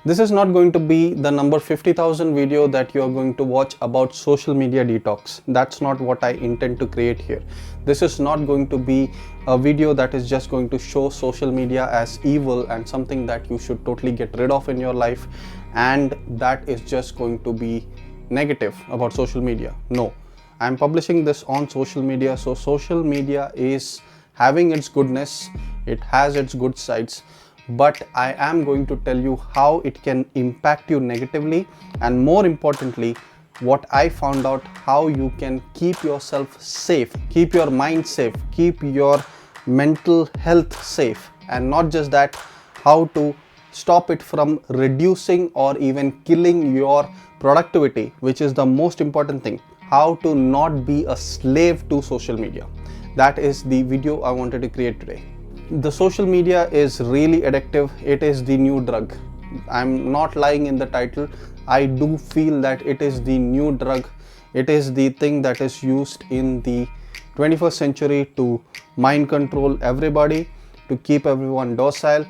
This is not going to be the number 50,000 video that you are going to watch about social media detox. That's not what I intend to create here. This is not going to be a video that is just going to show social media as evil and something that you should totally get rid of in your life, and that is just going to be negative about social media. No, I'm publishing this on social media, so social media is having its goodness, it has its good sides, but I am going to tell you how it can impact you negatively, and more importantly, what I found out, how you can keep yourself safe, keep your mind safe, keep your mental health safe, and not just that, how to stop it from reducing or even killing your productivity, which is the most important thing. How to not be a slave to social media. That is the video I wanted to create today. The social media is really addictive. It is the new drug. I'm not lying in the title. I do feel that it is the new drug. It is the thing that is used in the 21st century to mind control everybody, to keep everyone docile,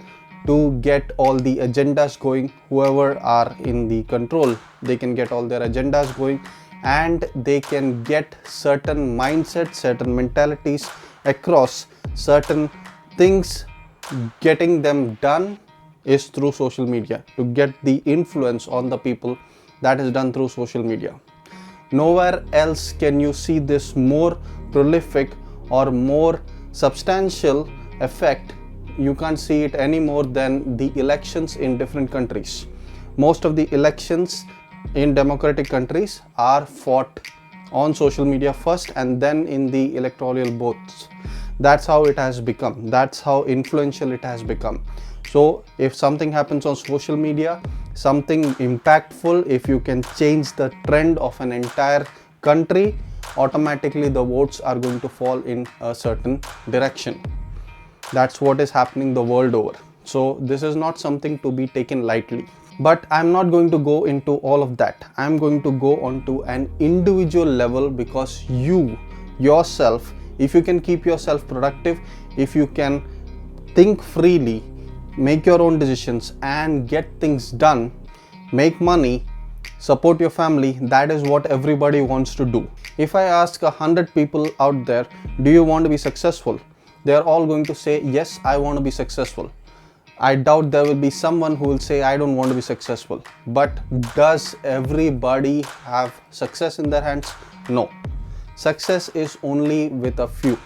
to get all the agendas going. Whoever are in the control, they can get all their agendas going, and they can get certain mindsets, certain mentalities across, certain things. Getting them done is through social media. To get the influence on the people, that is done through social media. Nowhere else can you see this more prolific or more substantial effect. You can't see it any more than the elections in different countries. Most of the elections in democratic countries are fought on social media first, and then in the electoral booths. That's how it has become. That's how influential it has become. So if something happens on social media, something impactful, if you can change the trend of an entire country, automatically the votes are going to fall in a certain direction. That's what is happening the world over. So this is not something to be taken lightly. But I'm not going to go into all of that. I'm going to go on to an individual level, because you yourself, if you can keep yourself productive, if you can think freely, make your own decisions and get things done, make money, support your family, that is what everybody wants to do. If I ask 100 people out there, do you want to be successful? They are all going to say, yes, I want to be successful. I doubt there will be someone who will say, I don't want to be successful. But does everybody have success in their hands? No. Success is only with a few.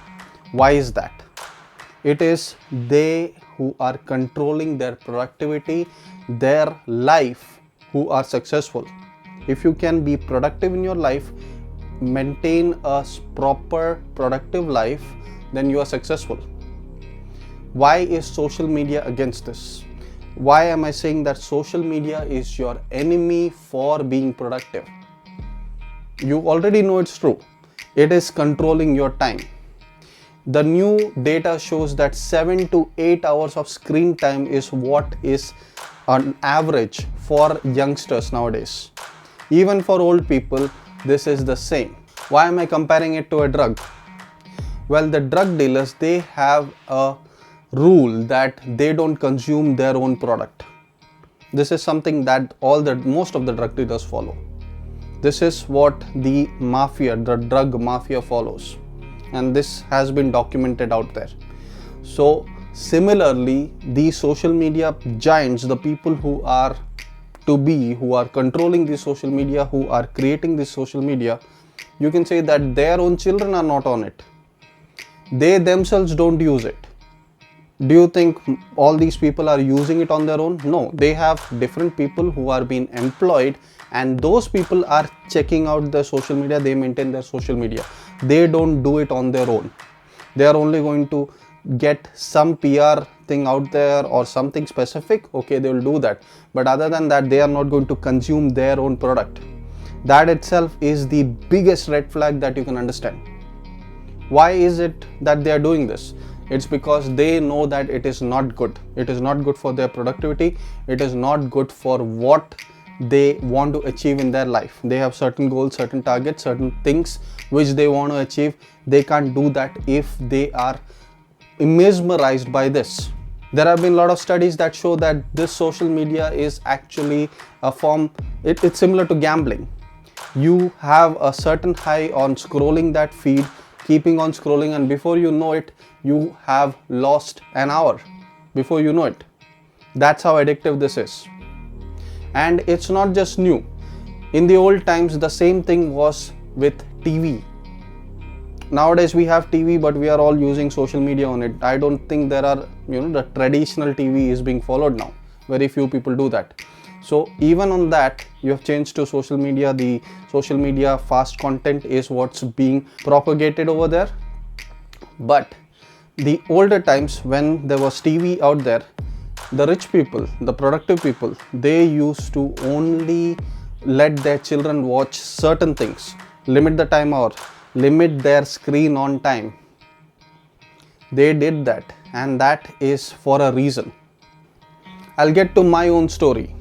Why is that? It is they who are controlling their productivity, their life, who are successful. If you can be productive in your life, maintain a proper productive life, then you are successful. Why is social media against this? Why am I saying that social media is your enemy for being productive? You already know it's true. It is controlling your time. The new data shows that 7 to 8 hours of screen time is what is on average for youngsters nowadays. Even for old people, this is the same. Why am I comparing it to a drug? Well, the drug dealers, they have a rule that they don't consume their own product. This is something that most of the drug dealers follow. This is what the mafia, the drug mafia follows, and this has been documented out there. So similarly, the social media giants, the people who are controlling the social media, who are creating this social media, you can say that their own children are not on it. They themselves don't use it. Do you think all these people are using it on their own? No, they have different people who are being employed, and those people are checking out their social media. They maintain their social media. They don't do it on their own. They are only going to get some PR thing out there or something specific. Okay, they will do that. But other than that, they are not going to consume their own product. That itself is the biggest red flag that you can understand. Why is it that they are doing this? It's because they know that it is not good. It is not good for their productivity. It is not good for what they want to achieve in their life. They have certain goals, certain targets, certain things which they want to achieve. They can't do that if they are mesmerized by this. There have been a lot of studies that show that this social media is actually a form, it's similar to gambling. You have a certain high on scrolling that feed, keeping on scrolling, and before you know it, you have lost an hour before you know it. That's how addictive this is. And it's not just new. In the old times, the same thing was with TV. Nowadays we have TV, but we are all using social media on it. I don't think there are, the traditional TV is being followed now. Very few people do that. So even on that, you have changed to social media. The social media fast content is what's being propagated over there. But the older times, when there was TV out there, the rich people, the productive people, they used to only let their children watch certain things, limit the time hour, limit their screen on time. They did that, and that is for a reason. I'll get to my own story.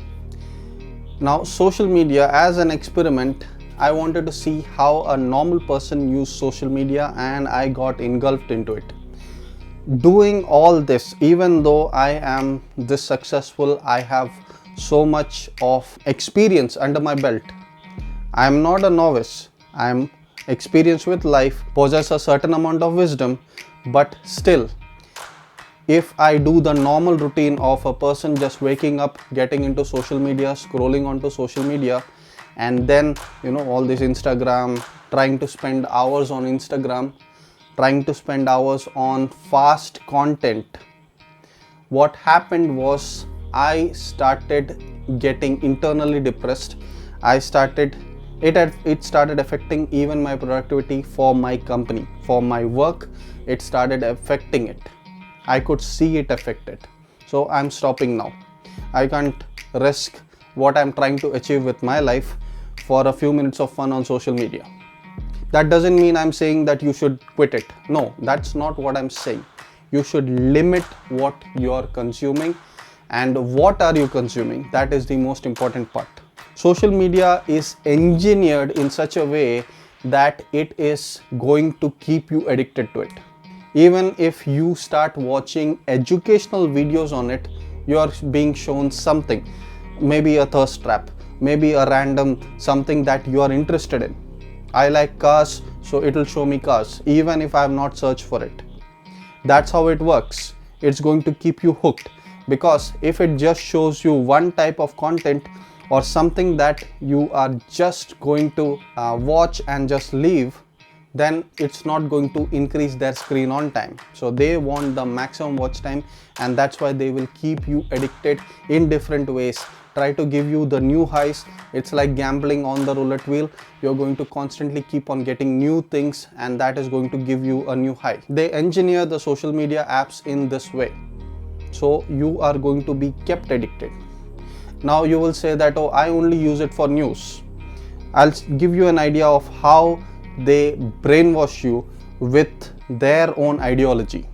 Now, social media as an experiment, I wanted to see how a normal person used social media, and I got engulfed into it. Doing all this, even though I am this successful, I have so much of experience under my belt. I am not a novice. I am experienced with life, possess a certain amount of wisdom, but still, if I do the normal routine of a person just waking up, getting into social media, scrolling onto social media, and then all this Instagram, trying to spend hours on Instagram, trying to spend hours on fast content, what happened was I started getting internally depressed. It started affecting even my productivity for my company, for my work. It started affecting it. I could see it affect it. So I'm stopping now. I can't risk what I'm trying to achieve with my life for a few minutes of fun on social media. That doesn't mean I'm saying that you should quit it. No, that's not what I'm saying. You should limit what you're consuming, and what are you consuming? That is the most important part. Social media is engineered in such a way that it is going to keep you addicted to it. Even if you start watching educational videos on it, you are being shown something, maybe a thirst trap, maybe a random something that you are interested in. I like cars, so it will show me cars, even if I have not searched for it. That's how it works. It's going to keep you hooked, because if it just shows you one type of content, or something that you are just going to watch and just leave, then it's not going to increase their screen on time. So they want the maximum watch time, and that's why they will keep you addicted in different ways, try to give you the new highs. It's like gambling on the roulette wheel. You're going to constantly keep on getting new things, and that is going to give you a new high. They engineer the social media apps in this way, so you are going to be kept addicted. Now you will say that, oh, I only use it for news. I'll give you an idea of how they brainwash you with their own ideology.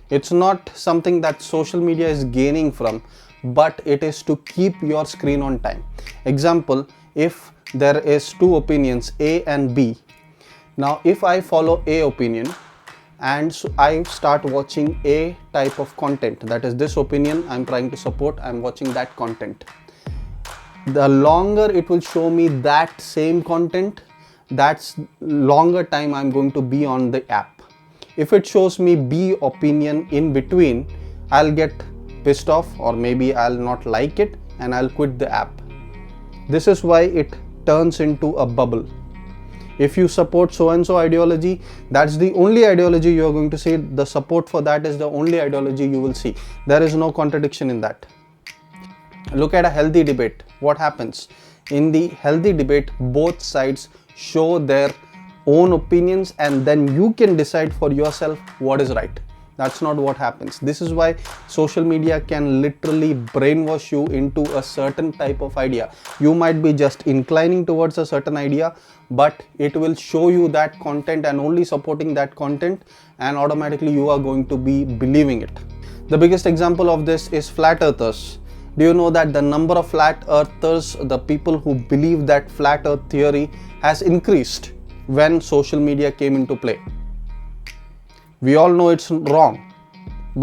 It's not something that social media is gaining from, but it is to keep your screen on time. Example, if there is two opinions, A and B. Now if I follow A opinion, and so I start watching A type of content, that is this opinion I'm trying to support, I'm watching that content. The longer it will show me that same content, that's longer time I'm going to be on the app. If it shows me B opinion in between, I'll get pissed off, or maybe I'll not like it, and I'll quit the app. This is why it turns into a bubble. If you support so and so ideology, that's the only ideology you are going to see. The support for that is the only ideology you will see. There is no contradiction in that. Look at a healthy debate. What happens? In the healthy debate, both sides show their own opinions, and then you can decide for yourself what is right. That's not what happens. This is why social media can literally brainwash you into a certain type of idea. You might be just inclining towards a certain idea, but it will show you that content and only supporting that content, and automatically you are going to be believing it. The biggest example of this is flat earthers. Do you know that the number of flat earthers, the people who believe that flat earth theory, has increased when social media came into play? We all know it's wrong,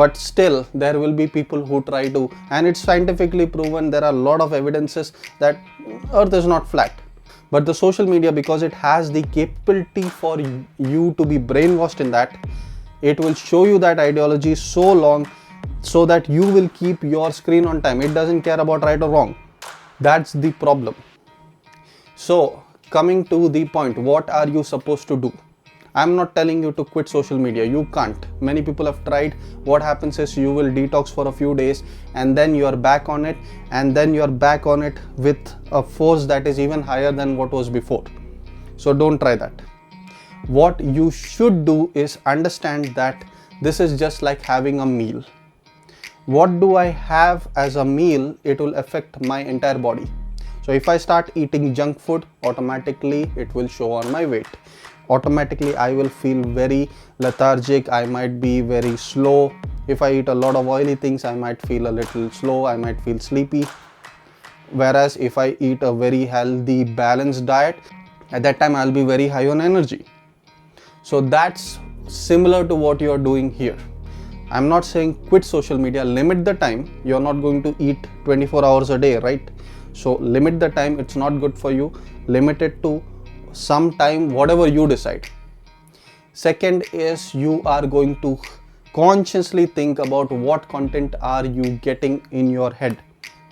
but still there will be people who try to, and it's scientifically proven, there are a lot of evidences that earth is not flat. But the social media, because it has the capability for you to be brainwashed in that, it will show you that ideology so long so that you will keep your screen on time. It doesn't care about right or wrong. That's the problem. So coming to the point, what are you supposed to do? I'm not telling you to quit social media. You can't. Many people have tried. What happens is you will detox for a few days and then you are back on it, and then you are back on it with a force that is even higher than what was before. So don't try that. What you should do is understand that this is just like having a meal. What do I have as a meal? It will affect my entire body. So if I start eating junk food, automatically it will show on my weight. Automatically I will feel very lethargic, I might be very slow. If I eat a lot of oily things, I might feel a little slow, I might feel sleepy. Whereas if I eat a very healthy, balanced diet, at that time I'll be very high on energy. So that's similar to what you're doing here. I'm not saying quit social media, limit the time. You're not going to eat 24 hours a day, right? So limit the time, it's not good for you. Limit it to some time, whatever you decide. Second is you are going to consciously think about what content are you getting in your head.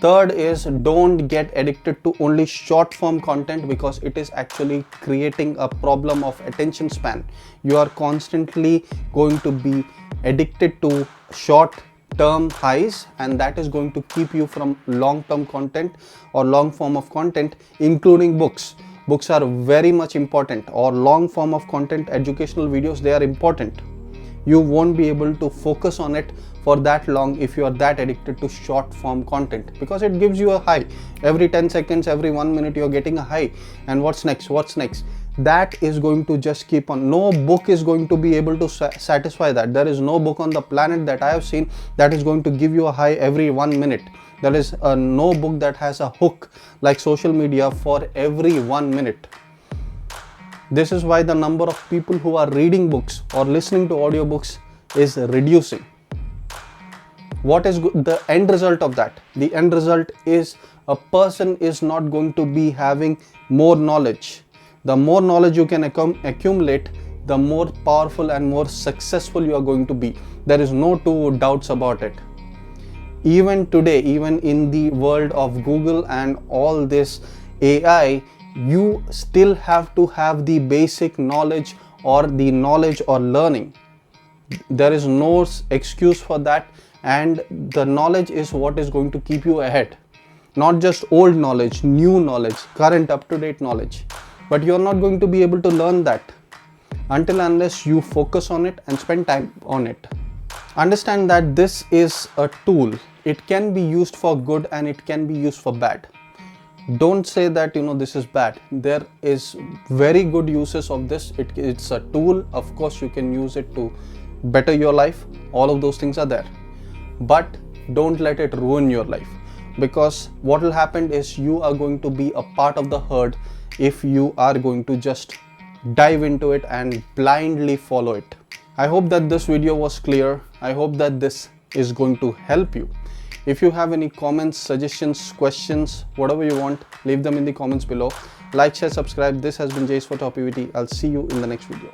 Third is don't get addicted to only short form content, because it is actually creating a problem of attention span. You are constantly going to be addicted to short term highs, and that is going to keep you from long term content or long form of content, including books. Books are very much important, or long form of content, educational videos, they are important. You won't be able to focus on it for that long if you are that addicted to short form content, because it gives you a high. Every 10 seconds, every 1 minute, you're getting a high. And what's next? What's next? That is going to just keep on. No book is going to be able to satisfy that. There is no book on the planet that I have seen that is going to give you a high every 1 minute. There is no book that has a hook like social media for every 1 minute. This is why the number of people who are reading books or listening to audiobooks is reducing. What is the end result of that? The end result is a person is not going to be having more knowledge. The more knowledge you can accumulate, the more powerful and more successful you are going to be. There is no two doubts about it. Even today, even in the world of Google and all this AI, you still have to have the basic knowledge or the knowledge or learning. There is no excuse for that, and the knowledge is what is going to keep you ahead. Not just old knowledge, new knowledge, current up-to-date knowledge. But you're not going to be able to learn that until unless you focus on it and spend time on it. Understand that this is a tool. It can be used for good and it can be used for bad. Don't say that this is bad. There is very good uses of this. It's a tool. Of course you can use it to better your life. All of those things are there, but don't let it ruin your life, because what will happen is you are going to be a part of the herd if you are going to just dive into it and blindly follow it. I hope that this video was clear. I hope that this is going to help you. If you have any comments, suggestions, questions, whatever you want, leave them in the comments below. Like, share, subscribe. This has been Jace for TopEvt. I'll see you in the next video.